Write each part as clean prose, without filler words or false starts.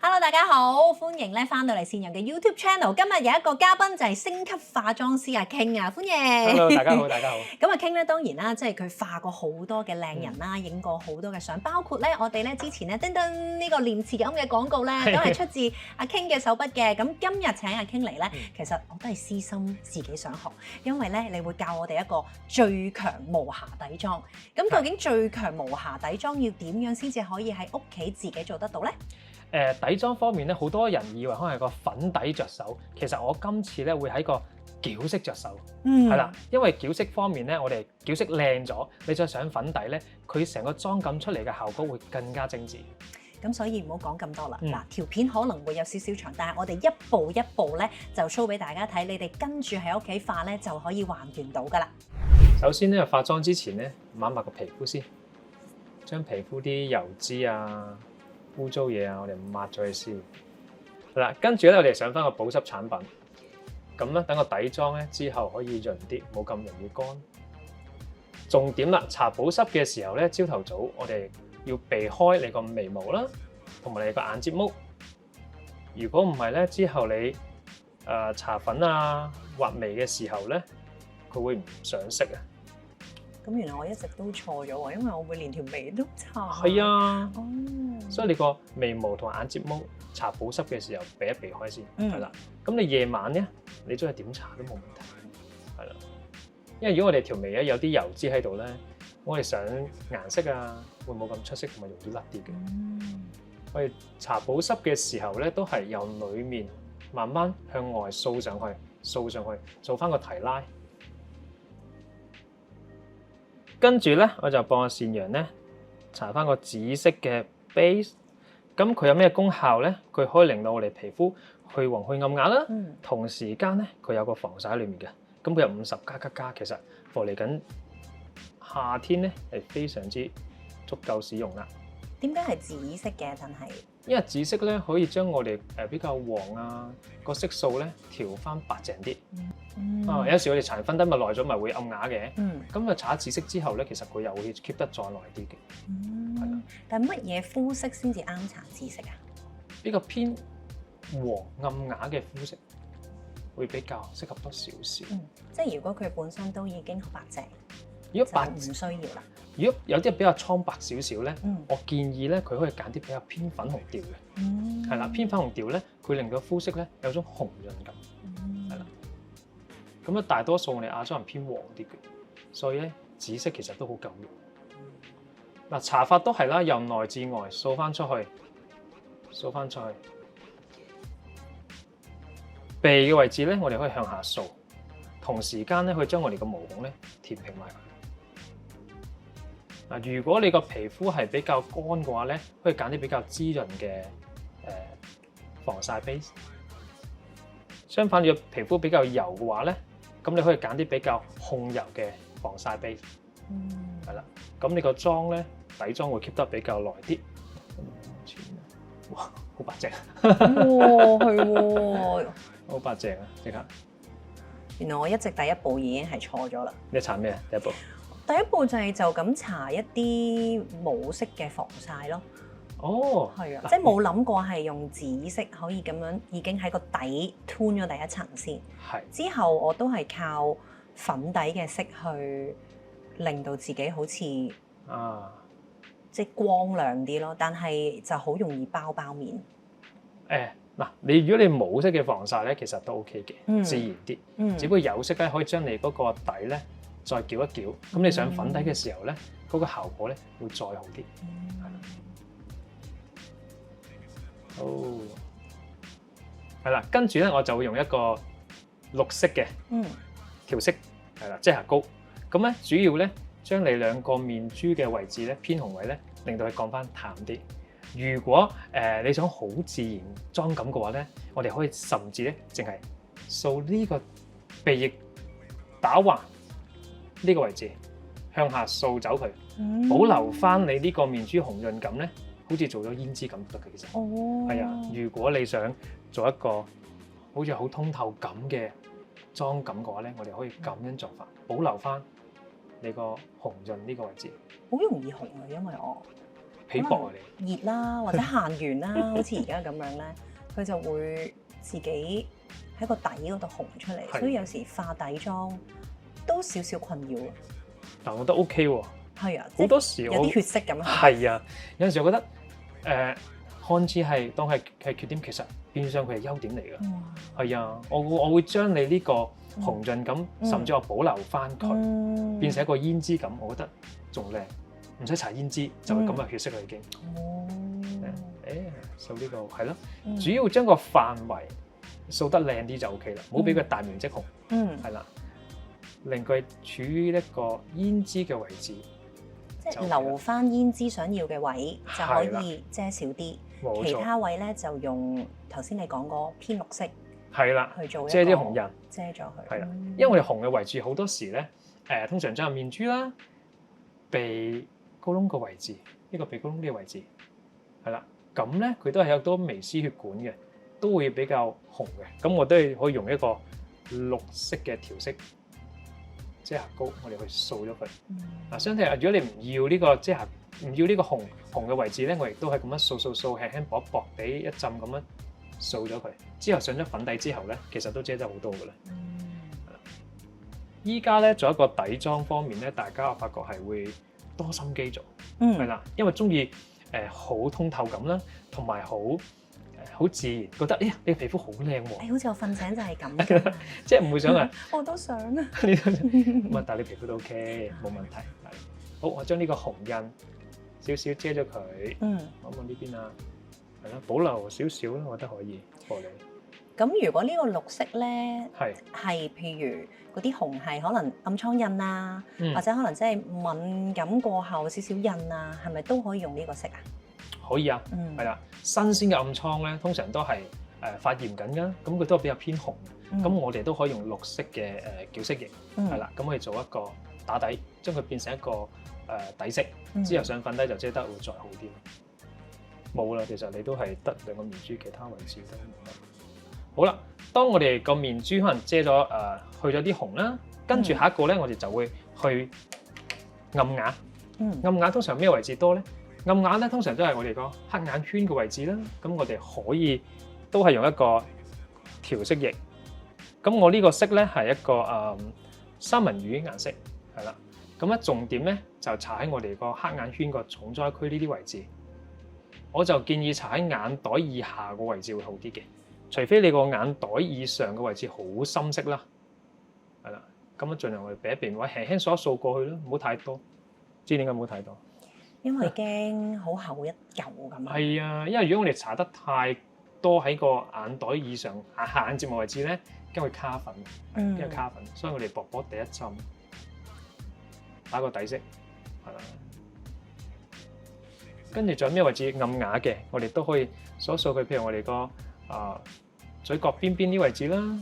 Hello，大家好，歡迎咧翻到嚟善陽嘅 YouTube Channel。今日有一個嘉賓就係星級化妝師阿 King 啊，歡迎。Hello，大家好，大家好。咁阿 King 咧當然啦，即係佢化過好多嘅靚人啦，影過好多嘅相，包括咧我哋咧之前咧叮叮呢個念慈菴嘅廣告咧，都係出自阿 King 嘅手筆嘅。咁今日請阿 King 嚟咧，其實我都係私心自己想學，因為咧你會教我哋一個最強無瑕底妝。咁究竟最強無瑕底妝要點樣先至可以喺屋企自己做得到咧？底妝方面咧，好多人以為可能係個粉底着手，其實我今次咧會喺個矯飾着手，係啦，因為矯飾方面咧，我哋矯飾靚咗，你再上粉底咧，佢成個妝感出嚟嘅效果會更加精緻。咁所以唔好講咁多啦。嗱，條片可能會有少少長，但係我哋一步一步咧就 show 俾大家睇，你哋跟住喺屋企化咧就可以還原到噶啦。首先咧，化妝之前咧，抹個皮膚先，將皮膚啲油脂啊、污糟嘢啊，我哋抹咗佢先。嗱，跟住咧，我哋上翻個保濕產品，咁咧等個底妝咧之後可以潤啲，冇咁容易乾。重點啦，搽保濕嘅時候咧，朝頭早我哋要避開你個眉毛啦，同埋你個眼睫毛。如果唔係咧，之後你搽粉啊、畫眉嘅時候咧，佢會唔上色啊。咁原來我一直都錯咗喎，因為我會連條眉都搽。係啊，哦，所以你個眉毛同眼睫毛搽保濕嘅時候避一避開先，係啦。咁你夜晚咧，你中意點搽都冇問題，係啦。因為如果我哋條眉咧有啲油脂喺度咧，我哋上顏色啊會冇咁出色，同埋容易甩啲嘅。我哋搽保濕嘅時候咧，都係由裡面慢慢向外掃上去，做翻個提拉。跟住咧，我就幫阿善陽咧搽翻個紫色嘅 base。咁佢有咩功效咧？佢可以令到我哋皮膚去黃去暗啞啦。同時間咧，佢有個防曬喺裡面嘅。咁佢有50+++，其實嚟緊夏天咧係非常之足夠使用啦。點解係紫色嘅？但係因為紫色咧可以將我哋比較黃啊個色素咧調翻白淨啲。有時我哋搽粉底咪耐咗，咪會暗啞嘅。咁啊搽紫色之後咧，其實佢又會 keep 得再耐啲嘅。係啦。但係乜嘢膚色先至啱搽紫色啊？比較偏黃暗啞嘅膚色會比較適合多少少。即係如果佢本身都已經白淨，如果白唔需要啦。如果有啲比較蒼白少少咧，我建議咧佢可以揀啲比較偏粉紅調嘅。係啦，偏粉紅調咧，佢令到膚色咧有種紅潤感。係啦。咁咧大多數我哋亞洲人偏黃啲嘅，所以咧紫色其實都好夠用。嗱，搽法都係啦，由內至外掃翻出去，掃翻出去。鼻嘅位置咧，我哋可以向下掃，同時間咧可以將我哋嘅毛孔咧填平埋佢。嗱，如果你個皮膚係比較乾嘅話咧，可以揀啲比較滋潤嘅防曬 base。相反，如果皮膚比較油嘅話咧，咁你可以揀啲比較控油嘅防曬 base。係啦，咁你個妝咧底妝會 keep 得比較耐啲。哇，好白淨！哇，係喎，好白淨啊！即刻。原來我一直第一步已經係錯咗啦。你搽咩啊？第一步？第一步就係就咁搽一啲冇色嘅防曬咯。哦，係啊，即係冇諗過係用紫色可以咁樣已經喺個底吞咗第一層先。係。之後我都係靠粉底嘅色去令到自己好似即係光亮啲咯，但係就好容易包面。嗱，如果你冇色嘅防曬咧，其實都 OK 嘅，自然啲。只不過有色咧，可以將你嗰個底咧再矯一矯。咁你上粉底嘅時候咧，嗰個效果咧會再好啲。係啦。好。係啦，跟住咧我就會用一個綠色嘅調色，係啦，遮瑕膏。咁咧主要咧將你兩個面珠嘅位置咧偏紅位咧，令到佢降翻淡啲。如果你想好自然妝感嘅話咧，我哋可以甚至咧淨係掃呢個鼻翼打橫呢個位置，向下掃走佢，保留翻你呢個面珠紅潤感咧，好似做咗胭脂咁得嘅其實。係啊，如果你想做一個好似好通透感嘅妝感嘅話咧，我哋可以咁樣做法，保留翻你個紅潤呢個位置。好容易紅啊，因為我皮薄啊你熱啦，或者限完啦，好似而家咁樣咧，佢就會自己喺個底嗰度紅出嚟，所以有時化底妝都少少困擾啊。但我覺得 OK 喎。係啊，好多時有啲血色咁樣。係啊，有陣時我覺得看似係當係缺點，其實變相佢係優點嚟㗎。係啊，我會將你呢個紅潤感，甚至我保留翻佢，變成一個胭脂感，我覺得仲靚，唔使搽胭脂就係咁嘅血色啦已經。掃呢個係咯，主要將個範圍掃得靚啲就 OK 啦，唔好俾佢大面積紅。係啦，令佢處於一個胭脂嘅位置。即係留翻胭脂想要嘅位就可以遮少啲，其他位咧就用頭先你講個偏綠色係啦去做遮啲紅印，遮咗佢。係啦，因為我哋紅嘅位置好多時咧，通常將面珠啦、鼻高窿個位置，呢個鼻高窿呢個位置係啦，咁咧佢都係有多微絲血管嘅，都會比較紅嘅。咁我都係可以用一個綠色嘅調色遮瑕膏，我哋去掃咗佢。相對如果你唔要呢個遮瑕，唔要呢個紅嘅位置咧，我亦都係咁樣掃，輕輕薄薄地一浸咁樣掃咗佢。之後上咗粉底之後咧，其實都遮得好多噶啦。依家咧做一個底妝方面咧，大家我發覺係會多心機做，係啦，因為中意好通透感啦，同埋好自然，覺得呀你嘅皮膚好靚喎，好似我瞓醒就係咁，即係唔會想啊，我都想啊，咁但係你皮膚都 OK，冇問題。好，我將呢個紅印少少遮咗佢，望望呢邊啊，係啦，保留少少啦，我覺得可以過你。咁如果呢個綠色咧，係譬如嗰啲紅係可能暗瘡印啊，或者可能即係敏感過後少少印啊，係咪都可以用呢個色啊？可以啊，係啦，新鮮嘅暗瘡咧，通常都係發炎緊㗎，咁佢都係比較偏紅嘅。咁我哋都可以用綠色嘅矯色液，係啦，咁去做一個打底，將佢變成一個底色，之後上粉底就遮得會再好啲。冇啦，其實你都係得兩個面珠，其他位置都冇乜。好啦，當我哋個面珠可能遮咗去咗啲紅啦，跟住下一個咧，我哋就會去暗啞。暗啞通常咩位置多咧？暗啞咧通常都係我哋個黑眼圈嘅位置啦。咁我哋可以都係用一個調色液。咁我呢個色咧係一個三文魚顏色，係啦。咁咧重點咧就搽喺我哋個黑眼圈個重災區呢啲位置。我就建議搽喺眼袋以下個位置會好啲嘅，除非你個眼袋以上嘅位置好深色啦，係啦。咁啊盡量我哋避一避位，輕輕掃一掃過去啦，唔好太多。知點解唔好太多？因為驚好厚一嚿咁。係啊，因為如果我哋搽得太多喺個眼袋以上下眼睫毛位置咧，驚會卡粉，因為卡粉，所以我哋薄薄地一浸，打個底色，係啦。跟住仲有咩位置暗啞嘅，我哋都可以掃一掃佢，譬如我哋個嘴角邊邊啲位置啦，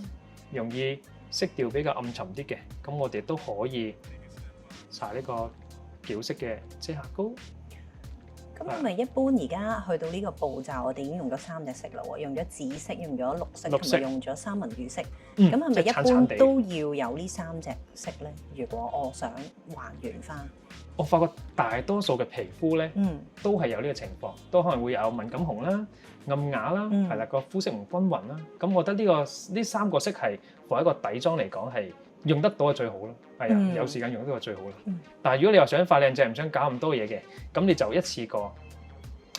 容易色調比較暗沉啲嘅，咁我哋都可以搽呢個矯色嘅遮瑕膏。咁係咪一般而家去到呢個步驟，我哋已經用咗3隻色啦喎，用咗紫色、用咗綠色，同埋用咗三文魚色。咁係咪一般都要有呢3隻色咧？如果我想還原翻，我發覺大多數嘅皮膚咧，都係有呢個情況，都可能會有敏感紅啦、暗啞啦，係啦，個膚色唔均勻啦。咁我覺得呢3個色係作為一個底妝嚟講係用得到嘅最好咯。係啊，有時間用呢個最好啦。但係如果你話想快靚正，唔想搞咁多嘢嘅，咁你就一次過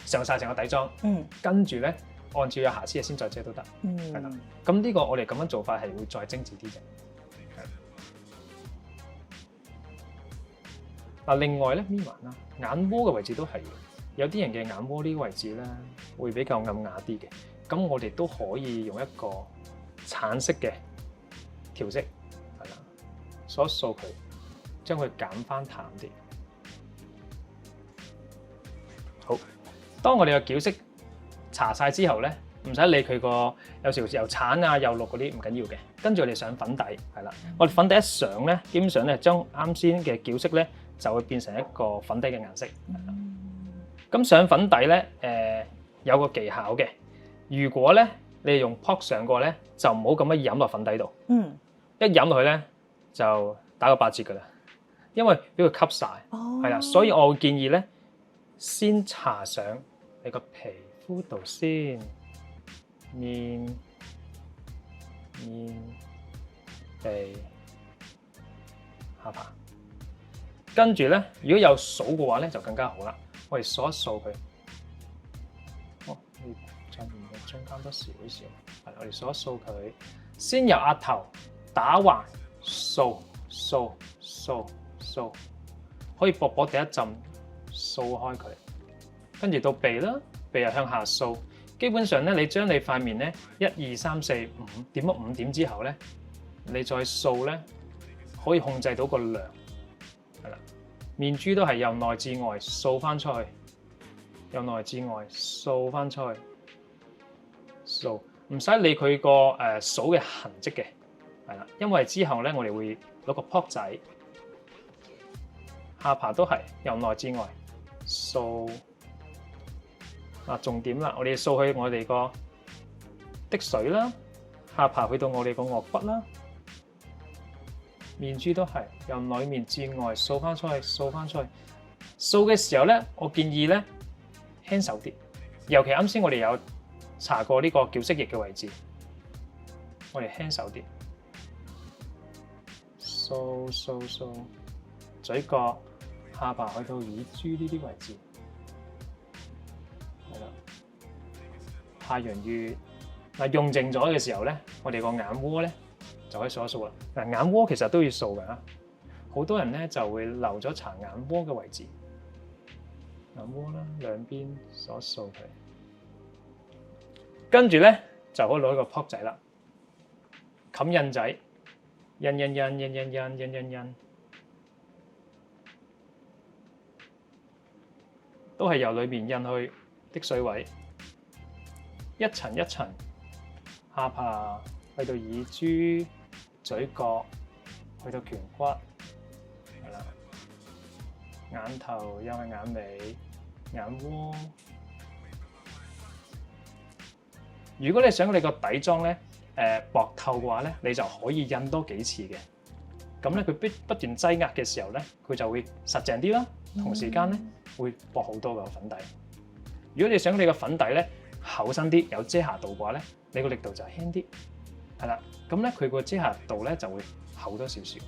上晒成個底妝，跟住咧按照有瑕疵嘅先再遮都得，係啦。咁呢個我哋咁樣做法係會再精緻啲嘅。嗱，另外咧，咪埋啦，眼窩嘅位置都係嘅，有啲人嘅眼窩呢個位置咧會比較暗啞啲嘅，咁我哋都可以用一個橙色嘅調色，係啦，掃一掃佢，將佢減翻淡啲。好，當我哋嘅矯色搽晒之後咧，唔使理佢個有時又橙啊又綠嗰啲唔緊要嘅，跟住我哋上粉底，係啦，我哋粉底一上咧，基本上咧將啱先嘅矯色咧就會變成一個粉底嘅顏色。咁上粉底咧，有個技巧嘅，如果咧你用撲上過咧，就唔好咁樣飲落粉底度。一飲落去咧就打個8折噶啦，因為俾佢吸晒，係啦，所以我會建議咧先搽上你個皮膚度先，面、鼻、下巴。跟住咧，如果有數嘅話咧，就更加好啦。我哋數一數佢。哦，你再面嘅中間多少少，係我哋數一數佢。先由額頭打橫掃，可以薄薄地一浸掃開佢。跟住到鼻啦，鼻又向下掃。基本上咧，你將你塊面咧1、2、3、4、5點咗5點之後咧，你再掃咧，可以控制到個量。係啦，面珠都係由內至外掃翻出去，由內至外掃翻出去，掃唔使理佢個掃嘅痕跡嘅，係啦，因為之後咧我哋會攞個泡仔，下巴都係由內至外掃。重點啦，我哋掃去我哋個滴水啦，下巴去到我哋個顎骨啦。面珠都係由裏面至外掃翻出去，掃翻出去。掃嘅時候咧，我建議咧輕手啲，尤其啱先我哋有搽過呢個矯色液嘅位置，我哋輕手啲，掃，嘴角、下巴去到耳珠呢啲位置，係啦。太陽穴用淨咗嘅時候咧，我哋個眼窩咧就可以掃一掃啦。眼窩其實都要掃㗎，好多人咧就會漏咗搽眼窩嘅位置。眼窩啦，兩邊掃一掃佢，跟住咧就可以攞一個泡仔啦，冚印仔，印，都係由裏面印去滴水位，一層一層，下巴去到耳珠、嘴角，去到顴骨，係啦，眼頭又係眼尾、眼窩。如果你想你個底妝咧薄透嘅話咧，你就可以印多幾次嘅。咁咧佢不斷擠壓嘅時候咧，佢就會實淨啲啦。同時間咧會薄好多個粉底。如果你想你個粉底咧厚身啲、有遮瑕度嘅話咧，你個力度就輕啲，係啦。咁咧佢個遮瑕度咧就會厚多少少。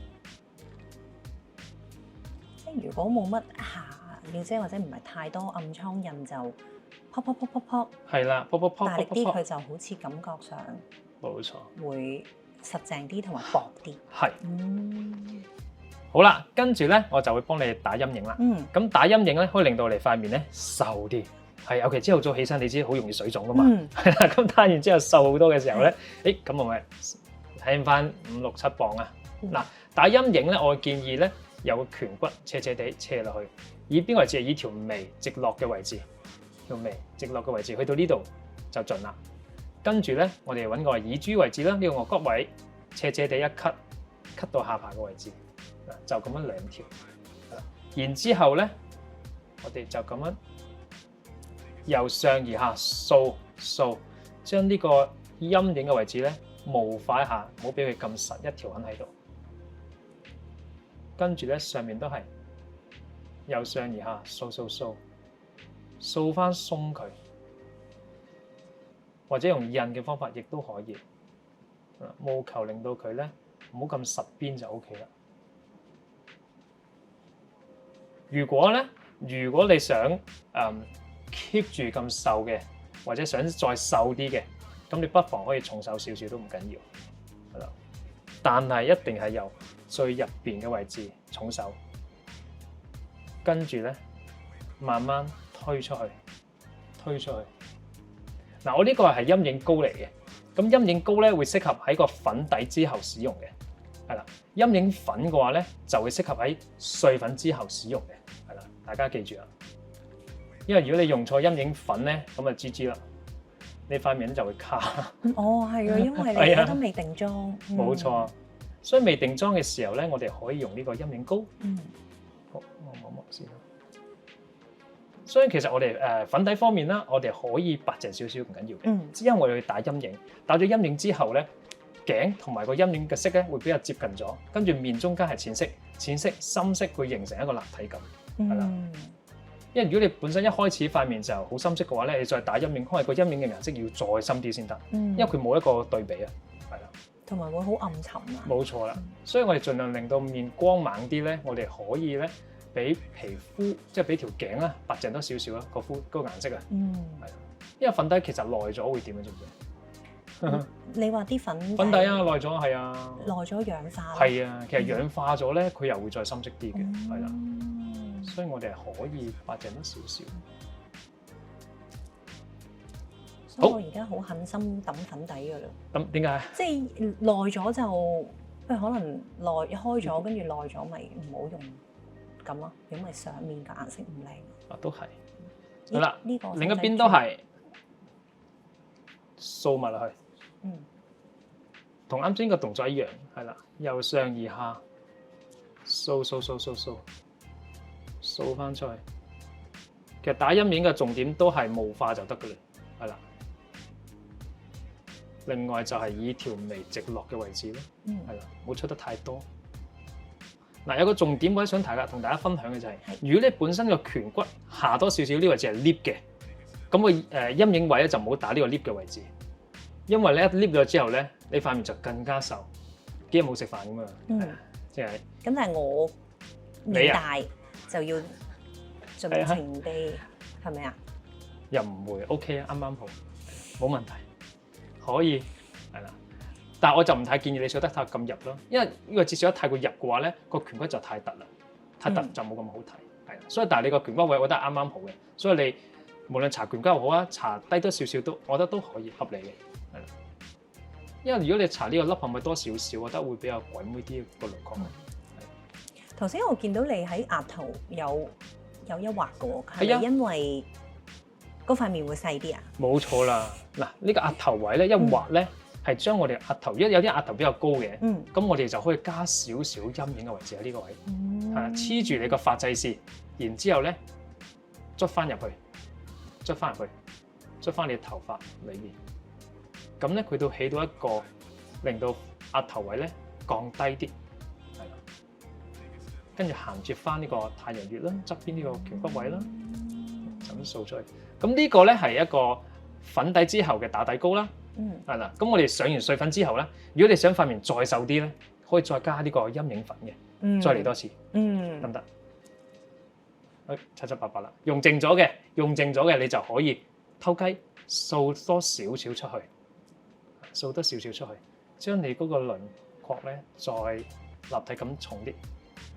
即係如果冇乜瑕要遮或者唔係太多暗瘡印就撲，係啦，撲，大力啲佢就好似感覺上冇錯，會實淨啲同埋薄啲。係。好啦，跟住咧我就會幫你打陰影啦。咁打陰影咧可以令到你塊面咧瘦啲。係，尤其朝頭早起身，你知好容易水腫噶嘛。係啦，咁打完之後瘦好多嘅時候咧，咁我咪輕翻5、6、7磅啊。嗱，打陰影咧，我會建議咧有個顴骨斜地斜落去，以邊個位置？以條眉直落嘅位置，條眉直落嘅位置去到呢度就盡啦。跟住咧，我哋揾個耳珠位置啦，呢個顎骨位斜地一 cut 到下巴嘅位置，嗱就咁樣2條。然之後咧，我哋就咁樣由上而下掃，將呢個陰影嘅位置咧模化一下，唔好俾佢咁實一條痕喺度。跟住咧上面都係由上而下掃翻鬆佢，或者用印嘅方法亦都可以。務求令到佢咧唔好咁實邊就 OK 啦。如果你想keep 住咁瘦嘅，或者想再瘦啲嘅，咁你不妨可以重手少少都唔緊要，係啦。但係一定係由最入邊嘅位置重手，跟住咧慢慢推出去。嗱，我呢個係陰影膏嚟嘅，咁陰影膏咧會適合喺個粉底之後使用嘅，係啦。陰影粉嘅話咧就會適合喺碎粉之後使用嘅，係啦。大家記住啦。因為如果你用錯陰影粉咧，咁就 GG 啦，你塊面就會卡。係啊，因為你都未定妝。冇錯，所以未定妝嘅時候咧，我哋可以用呢個陰影膏。好，我望望先啦。所以其實我哋粉底方面啦，我哋可以白淨少少唔緊要嘅。之後我哋去打陰影，打咗陰影之後咧，頸同埋個陰影嘅色咧會比較接近咗，跟住面中間係淺色，深色會形成一個立體感，係啦。因為如果你本身一開始塊面就好深色嘅話咧，你再打陰影，可能個陰影嘅顏色要再深啲先得，因為佢冇一個對比啊，係啦，同埋會好暗沉啊。冇錯啦，所以我哋盡量令到面光猛啲咧，我哋可以咧俾皮膚即係俾條頸啦白淨多少少啦，個膚嗰個顏色啊，係啦，因為粉底其實耐咗會點嘅，知唔知？你話啲粉底啊，耐咗係啊，耐咗氧化係啊，其實氧化咗咧，佢又會再深色啲嘅，係啦，所以我哋係可以白淨多少少。所以我而家好狠心揼粉底㗎啦。咁點解？即係耐咗就，譬如可能耐開咗，跟住耐咗咪唔好用咁咯，因為上面嘅顏色唔靚。啊，都係。好啦，呢個另一邊都係掃埋落去。同啱先個動作一樣，係啦，由上而下掃翻出去。其實打陰影嘅重點都係霧化就得㗎啦，係啦。另外就係以條眉直落嘅位置咯，係啦，冇出得太多。嗱，有個重點我想同大家分享嘅就係，如果你本身個顴骨下多少少呢位置係 lift 嘅，咁個陰影位咧就唔好打呢個 lift 嘅位置。因為咧一 lift 咗之後咧，你塊面就更加瘦，幾日冇食飯咁嘛，即係。咁但係我面大就要盡情地係咪啊？又唔會 OK 啊，啱啱好，冇問題，可以係啦。但係我就唔太建議你掃得太咁入咯，因為呢個至少得太過入嘅話咧，個顴骨就太突啦，太突就冇咁好睇，係啦。所以但係你個顴骨位我覺得啱啱好嘅，所以你無論搽顴骨又好啊，搽低多少少都，我覺得都可以合理嘅。因為如果你搽呢個凹陷咪多少少，我覺得會比較鬼妹啲個輪廓。頭先我見到你喺額頭有一畫嘅喎，係咪因為嗰塊面會細啲啊？冇錯啦，嗱呢個額頭位咧一畫咧係將我哋額頭，有啲額頭比較高嘅，咁我哋就可以加少少陰影嘅位置喺呢個位，係黐住你個髮際線，然之後咧捽翻入去，捽翻你頭髮裏面。咁咧，佢都起到一個令到額頭位咧降低啲，係啦。跟住銜接翻呢個太陽穴啦，側邊呢個顴骨位啦，就咁掃出去。咁呢個咧係一個粉底之後嘅打底膏啦，係啦。咁我哋上完碎粉之後咧，如果你想塊面再瘦啲咧，可以再加呢個陰影粉嘅，再嚟多次，得唔得？七七八八啦，用剩咗嘅你就可以偷雞掃多少少出去。掃多少少出去，將你嗰個輪廓咧再立體咁重啲。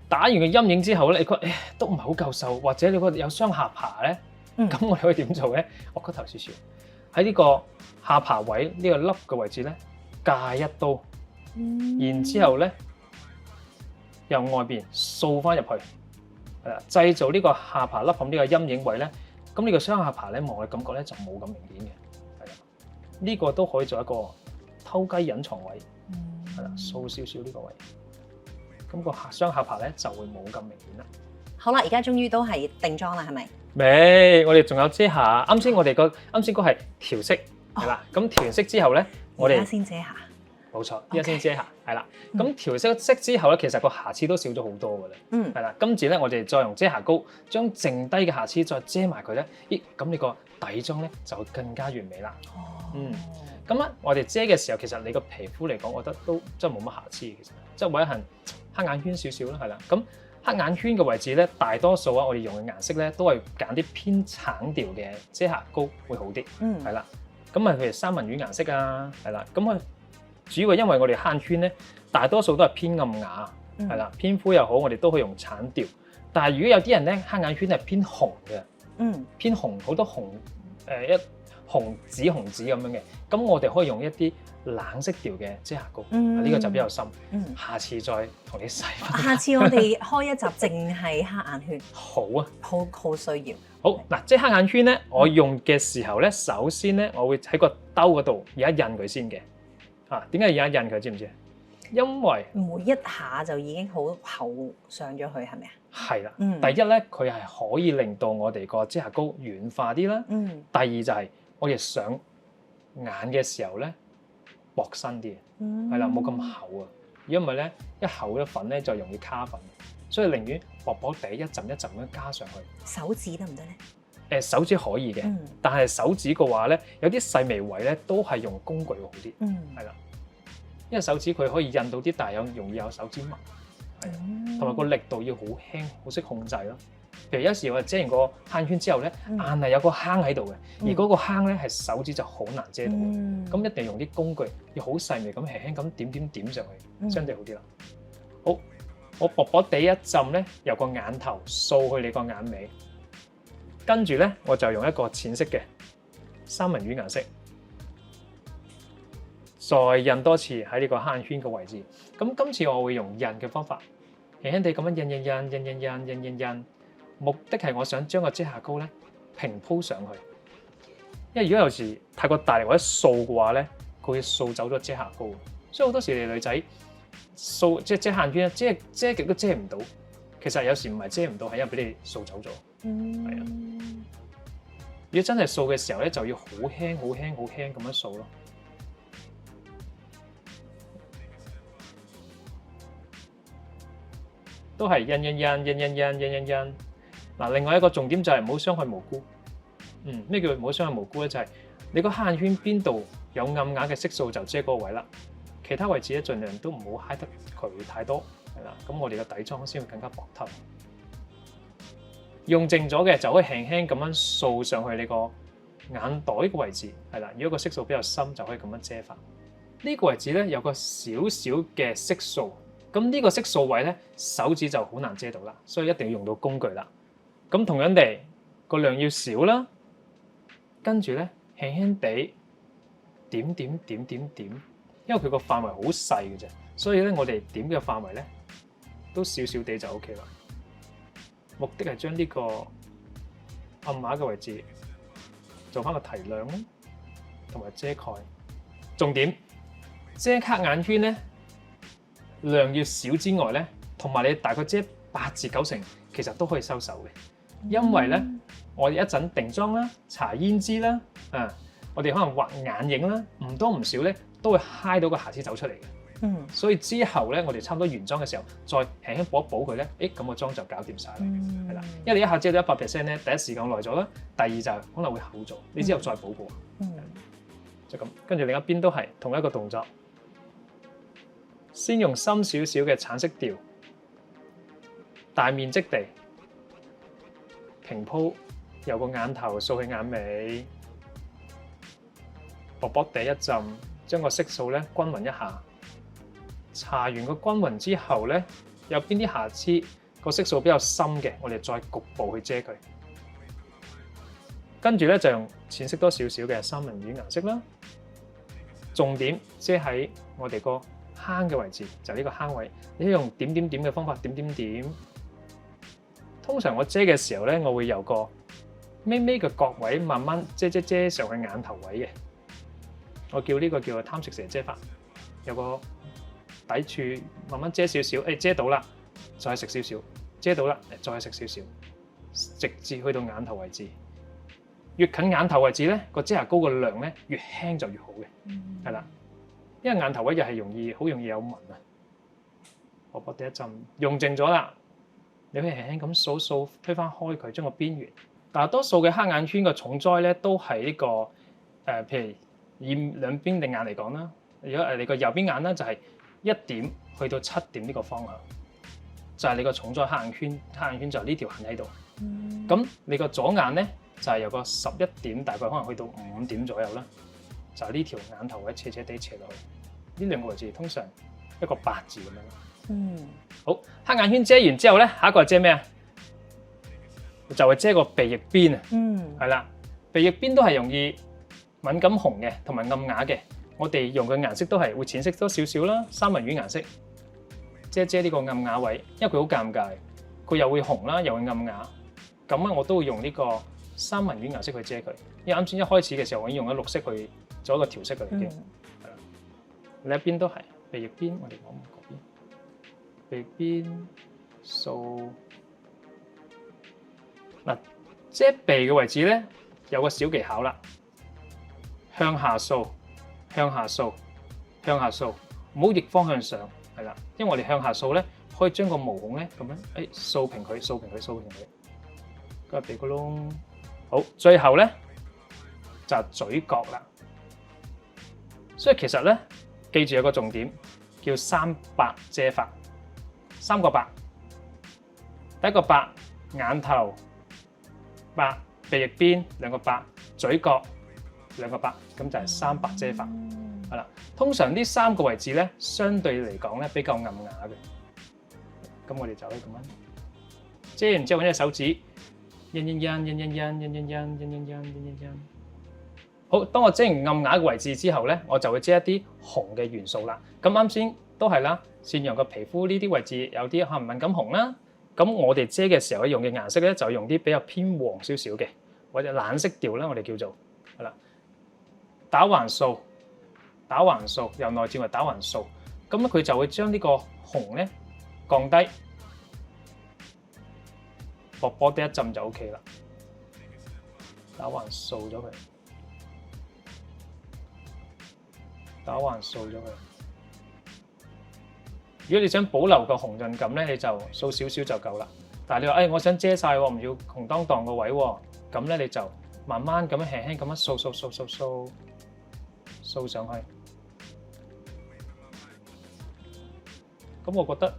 打完個陰影之後咧，你覺得都唔係好夠瘦，或者你覺得有雙下巴咧，咁我哋可以點做咧？我骨頭少少喺呢個下巴位呢個凹嘅位置咧，界一刀，然之後咧由外邊掃翻入去，係啦，製造呢個下巴凹陷呢個陰影位咧，咁呢個雙下巴咧望嘅感覺咧就冇咁明顯嘅，係啦，呢個都可以做一個偷雞隱藏位，係啦，掃少少呢個位，咁個雙下巴咧就會冇咁明顯啦。好啦，而家終於都係定妝啦，係咪？未，我哋仲有遮瑕。啱先嗰係調色，係啦。咁調完色之後咧，我哋而家先遮瑕。冇錯，而家先遮瑕，係啦。咁調色之後咧，其實個瑕疵都少咗好多㗎啦。係啦。今次咧，我哋再用遮瑕膏將剩低嘅瑕疵再遮埋佢咧。咦，咁你個底妝咧就會更加完美啦。咁啊，我哋遮嘅時候，其實你個皮膚嚟講，我覺得都真係冇乜瑕疵嘅，其實即係為一痕黑眼圈少少啦，係啦。咁黑眼圈嘅位置咧，大多數我哋用嘅顏色咧，都係揀啲偏橙調嘅遮瑕膏會好啲，係啦。咁啊，譬如三文魚顏色啊，係啦。咁啊，主要係因為我哋黑眼圈咧，大多數都係偏暗啞，係啦，偏灰又好，我哋都可以用橙調。但係如果有啲人咧，黑眼圈係偏紅嘅，偏紅好多紅紅紫咁樣嘅，咁我哋可以用一啲冷色調嘅遮瑕膏，呢個就比較深。下次再同你細分。下次我哋開一集淨係黑眼圈。好啊，好需要。好嗱，即係黑眼圈咧，我用嘅時候咧，首先咧，我會喺個兜嗰度而家印佢先嘅。點解而家印佢？知唔知？因為每一下就已經好厚上咗去，係咪啊？係啦。第一咧，佢係可以令到我哋個遮瑕膏軟化啲啦。第二就係我哋上眼嘅時候咧，薄身啲，係啦，冇咁厚啊。如果唔係咧，一厚咗粉咧就容易卡粉。所以寧願薄薄地一浸一浸咁加上去。手指得唔得咧？手指可以嘅，但係手指嘅話咧，有啲細微位咧都係用工具會好啲，係啦，因為手指佢可以印到啲，但係有容易有手指紋，係，同埋個力度要好輕，好識控制咯。譬如有時我遮完個黑眼圈之後咧，硬係有個坑喺度嘅，而嗰個坑咧係手指就好難遮到嘅，咁一定要用啲工具，要好細微咁輕輕咁點上去，相對好啲啦。好，我薄薄地一浸咧，由個眼頭掃去你個眼尾。跟住咧，我就用一個淺色嘅三文魚顏色，再印多次喺呢個黑眼圈嘅位置。咁今次我會用印嘅方法，輕輕地咁樣印，目的係我想將個遮瑕膏咧平鋪上去。因為如果有時太過大力或者掃嘅話咧，佢會掃走咗遮瑕膏。所以好多時你女仔掃即係遮黑眼圈咧，遮極都遮唔到。其實有時唔係遮唔到，係因為俾你掃走咗。係啊，如果真係掃嘅時候咧，就要好輕咁樣掃咯。都係印。嗱，另外一個重點就係唔好傷害無辜。咩叫唔好傷害無辜咧？就係你個黑眼圈邊度有暗啞嘅色素就遮嗰個位啦，其他位置咧盡量都唔好揩得佢太多，係啦。咁我哋嘅底妝先會更加薄透。用剩咗嘅就可以輕輕咁樣掃上去你個眼袋嘅位置，係啦。如果個色素比較深，就可以咁樣遮法。呢個位置咧有個少少嘅色素，咁呢個色素位咧手指就好難遮到啦，所以一定要用到工具啦。咁同樣地，個量要少啦，跟住咧輕輕地點，因為佢個範圍好細嘅啫，所以咧我哋點嘅範圍咧都少少地就 OK 啦。目的係將呢個暗啞嘅位置做翻個提亮啦，同埋遮蓋。重點遮黑眼圈咧量要少之外咧，同埋你大概遮8至9成，其實都可以收手嘅。因為咧，我哋一陣定妝啦、搽胭脂啦，我哋可能畫眼影啦，唔多唔少咧都會揩到個瑕疵走出嚟嘅。所以之後咧，我哋差唔多完妝嘅時候，再輕輕補一補佢咧，咁個妝就搞掂晒啦，係啦。因為你一下遮到100% 咧，第一時間耐咗啦，第二就可能會厚咗，你之後再補過，就咁。跟住另一邊都係同一個動作，先用深少少嘅橙色調，大面積地平鋪，由個眼頭掃去眼尾，薄薄地一浸，將個色素咧均勻一下。搽完個均勻之後咧，有邊啲瑕疵個色素比較深嘅，我哋再局部去遮佢。跟住咧就用淺色多少少嘅三文魚顏色啦，重點遮喺我哋個坑嘅位置，就呢個坑位。你要用點嘅方法點。通常我遮嘅時候咧，我會由個微嘅角位慢慢遮上去眼頭位嘅。我叫呢個叫做貪食蛇遮法，有個底處慢慢遮少少，遮到啦，再食少少，遮到啦，再食少少，直至去到眼頭位置。越近眼頭位置咧，個遮瑕膏嘅量咧越輕就越好嘅，係啦。因為眼頭位又係好容易有紋啊。薄薄地一浸，用剩咗啦，你可以輕輕咁掃推返開佢，將個邊緣。大多數嘅黑眼圈嘅重災咧，都係呢個譬如以兩邊隻眼嚟講啦，如果你個右邊眼咧就係1點去到7點呢個方向，就係你個重災黑眼圈。黑眼圈就係呢條痕喺度。咁你個左眼咧就係由個11點，大概可能去到5點左右啦，就係呢條眼頭位斜地斜落去。呢兩個位置通常一個8字咁樣。好，黑眼圈遮完之後咧，下一個係遮咩啊？就係遮個鼻翼邊啊。係啦，鼻翼邊都係容易敏感紅嘅，同埋暗啞嘅。我哋用嘅顏色都係會淺色多少少啦，三文魚顏色遮呢個暗啞位，因為佢好尷尬，佢又會紅啦，又會暗啞。咁啊，我都會用呢個三文魚顏色去遮佢。因為啱先一開始嘅時候，我已經用咗綠色去做一個調色嘅已經。係啦，另一邊都係鼻翼邊，我哋講嗰邊。鼻邊掃嗱，遮鼻嘅位置咧有個小技巧啦，向下掃，唔好逆方向上，係啦，因為我哋向下掃咧，可以將個毛孔咧咁樣掃平佢，個鼻哥窿。好，最後咧就係嘴角啦。所以其實咧，記住有個重點叫3白遮法，3個白。第一個白，眼頭白，鼻翼邊2個白，嘴角2個白，咁就係3白遮法。係啦，通常呢3個位置咧，相對嚟講咧比較暗啞嘅。咁我哋就可以咁樣遮完之後，揾隻手指印。好，當我遮完暗啞嘅位置之後咧，我就會遮一啲紅嘅元素啦。咁啱先都係啦，善良嘅皮膚呢啲位置有啲可能敏感紅啦。咁我哋遮嘅時候用嘅顏色咧，就用啲比較偏黃少少嘅，或者冷色調啦，我哋叫做係啦。打橫掃，由內至外打橫掃，咁咧佢就會將呢個紅咧降低，薄薄啲一浸就 OK 啦。打橫掃咗佢，如果你想保留個紅潤感咧，你就掃少少就夠啦。但係你話我想遮晒喎，唔要紅當當個位喎，咁咧你就慢慢咁樣輕輕咁樣掃上去。咁我覺得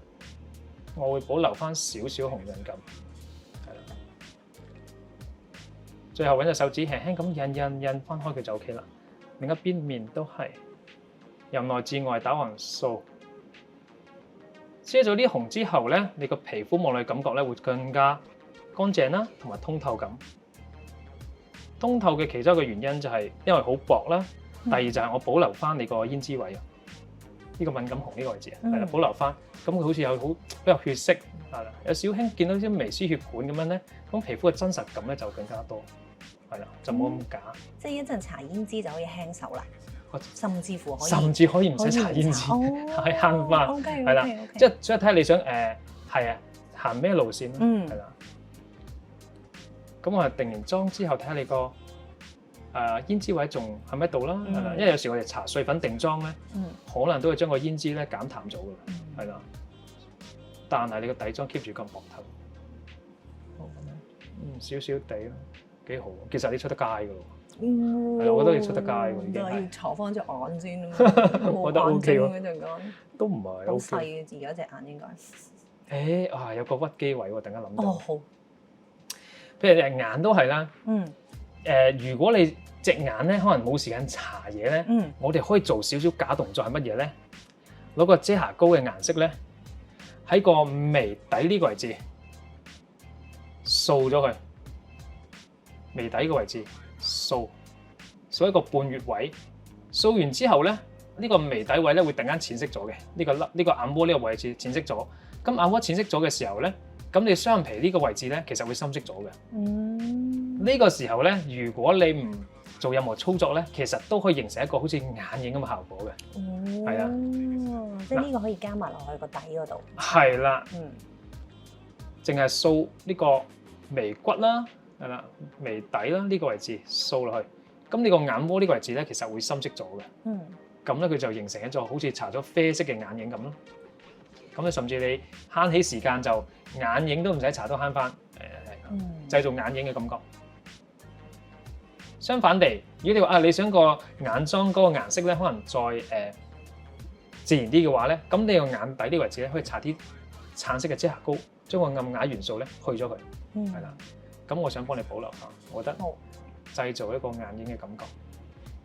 我會保留翻少少紅潤感，係啦。最後揾隻手指輕輕咁印翻開佢就 OK 啦。另一邊面都係由內至外打橫掃。遮咗啲紅之後咧，你個皮膚望落去感覺咧會更加乾淨啦，同埋通透感。通透嘅其中一個原因就係因為好薄啦，第二就係我保留翻你個胭脂位啊，呢個敏感紅呢個位置啊，係啦，保留翻。咁佢好似有好比較血色，係啦，有少輕見到啲微絲血管咁樣咧，咁皮膚嘅真實感咧就更加多，係啦，就冇咁假。即係一陣搽胭脂就可以輕手啦。甚至乎可以，甚至可以唔使搽胭脂，係慳翻，係啦。即係所以睇下你想行咩路線咯，係啦。咁我定完妝之後睇下你個胭脂位仲喺咪度啦，係啦。因為有時我哋搽碎粉定妝咧，可能都會將個胭脂咧減淡咗㗎，係啦。但係你個底妝 keep 住咁薄頭，好咁樣，少少地咯，幾好。其實你出得街㗎喎。係啦，我覺得要出得街喎，已經係。要搽翻隻眼先咯，我覺得 OK 喎。嗰陣間都唔係好細嘅，而家隻眼應該。有個屈機位喎，突然間諗到。好。譬如眼都係啦。如果你隻眼咧可能冇時間搽嘢咧，我哋可以做少少假動作係乜嘢咧？攞個遮瑕膏嘅顏色咧，喺個眉底呢個位置掃咗佢，眉底個位置。掃一個半月位，掃完之後咧，呢個眉底位咧會突然間淺色咗嘅，呢個眼窩呢個位置淺色咗。咁眼窩淺色咗嘅時候咧，咁你雙眼皮呢個位置咧，其實會深色咗嘅。呢個時候咧，如果你唔做任何操作咧，其實都可以形成一個好似眼影咁嘅效果嘅。係啊，即係呢個可以加埋落去個底嗰度。係啦，淨係掃呢個眉骨啦。係啦，眉底啦呢個位置掃落去，咁你個眼窩呢個位置咧，其實會深色咗嘅。咁咧佢就形成一座好似搽咗啡色嘅眼影咁咯。咁咧甚至你慳起時間就眼影都唔使搽都慳翻，製造眼影嘅感覺。相反地，如果你話你想個眼妝嗰個顏色咧，可能再自然啲嘅話咧，咁你個眼底呢個位置咧，可以搽啲橙色嘅遮瑕膏，將個暗啞元素咧去咗佢，係啦。咁我想幫你保留下，我覺得製造一個眼影嘅感覺。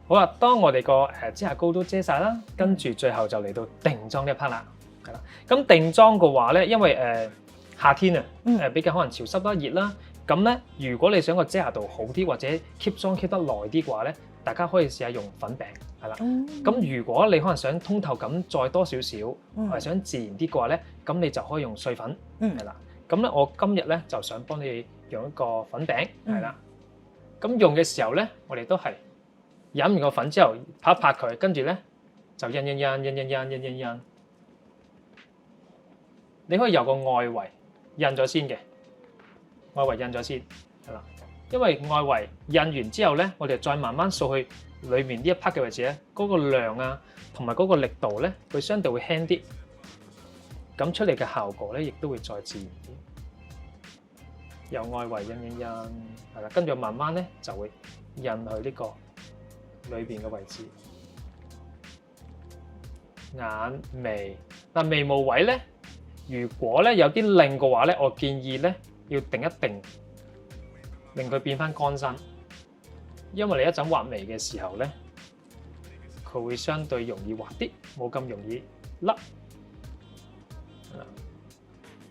好啦，當我哋個遮瑕膏都遮晒啦，跟住最後就嚟到定妝呢一 part 啦，係啦。咁定妝嘅話咧，因為夏天啊，比較可能潮濕啦、熱啦，咁咧如果你想個遮瑕度好啲，或者 keep 妝 keep 得耐啲嘅話咧，大家可以試下用粉餅，係啦。咁如果你可能想通透感再多少少，或者想自然啲嘅話咧，咁你就可以用碎粉，係啦。咁咧我今日咧就想幫你用一個粉餅，係啦。咁用嘅時候咧，我哋都係飲完個粉之後拍一拍佢，跟住咧就印。你可以由個外圍印咗先嘅，外圍印咗先，係啦。因為外圍印完之後咧，我哋再慢慢掃去裏面呢一 part 嘅位置咧，嗰個量啊同埋嗰個力度咧，佢相對會輕啲。咁出嚟嘅效果咧，亦都會再自然啲。由外圍印，係啦，跟住慢慢咧就會印去呢個裏邊嘅位置。眼眉嗱，眉毛位咧，如果咧有啲擰嘅話咧，我建議咧要定一定，令佢變翻乾身，因為你一陣畫眉嘅時候咧，佢會相對容易滑啲，冇咁容易甩。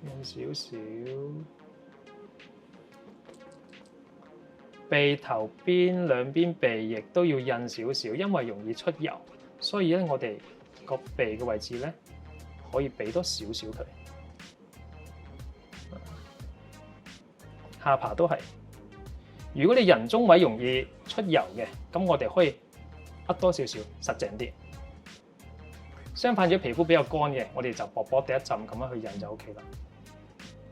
印少少，鼻頭邊兩邊鼻翼都要印少少，因為容易出油，所以咧我哋個鼻嘅位置咧可以俾多少少佢。下巴都係，如果你人中位容易出油嘅，咁我哋可以多少少實淨啲。相反，如果皮膚比較乾嘅，我哋就薄薄地一浸咁樣去印就 OK 啦。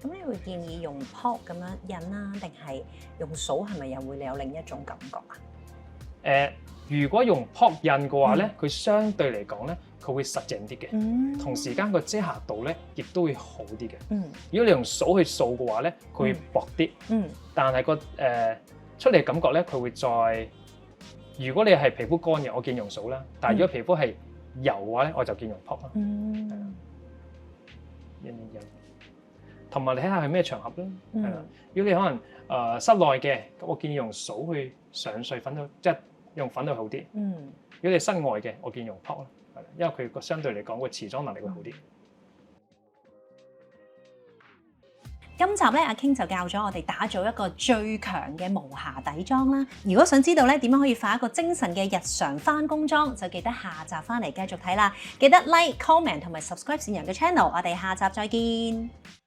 咁你會建議用 pop 咁樣印啦，定係用數係咪又會有另一種感覺啊？如果用 pop 印嘅話咧，佢相對嚟講咧，佢會實淨啲嘅，同時間個遮瑕度咧，亦都會好啲嘅。如果你用數去掃嘅話咧，佢會薄啲。但係個出嚟感覺咧，佢會再。如果你係皮膚乾嘅，我建議用數啦。但係如果皮膚係油嘅話咧，我就建議用 pop 啦。印。同埋你睇下係咩場合啦，係啦。如果你可能室內嘅，咁我建議用數去上碎粉，即係用粉去好啲。如果你室外嘅，我建議用 pop 啦，係啦，因為佢個相對嚟講個持妝能力會好啲。今集咧，阿 King 就教咗我哋打造一個最強嘅無瑕底妝啦。如果想知道咧點樣可以化一個精神嘅日常返工妝，就記得下集翻嚟繼續睇啦。記得 like、comment 同埋 subscribe 善人嘅 channel。我哋下集再見。